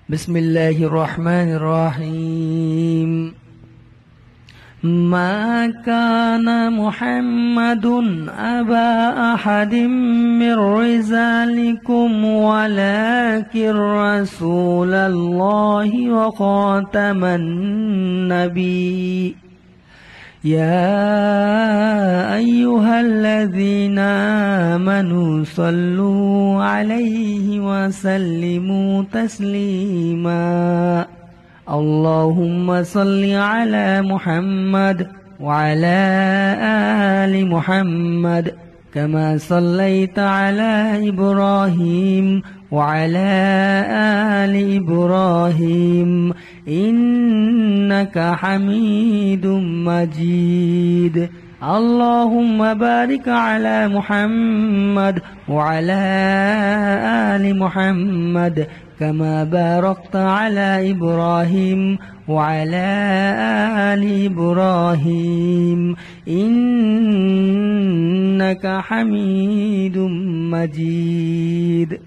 بسم الله الرحمن الرحيم. ما كان محمد أبا أحد من رجالكم ولكن رسول الله وخاتم النبي. يا أيها الذين آمنوا صلوا عليه وسلموا تسليما. اللهم صل على محمد وعلى آل محمد كما صليت على إبراهيم وعلى آل إبراهيم إنك حميد مجيد. اللهم بارك على محمد وعلى آل محمد كما باركت على إبراهيم وعلى آل إبراهيم إنك حميد مجيد.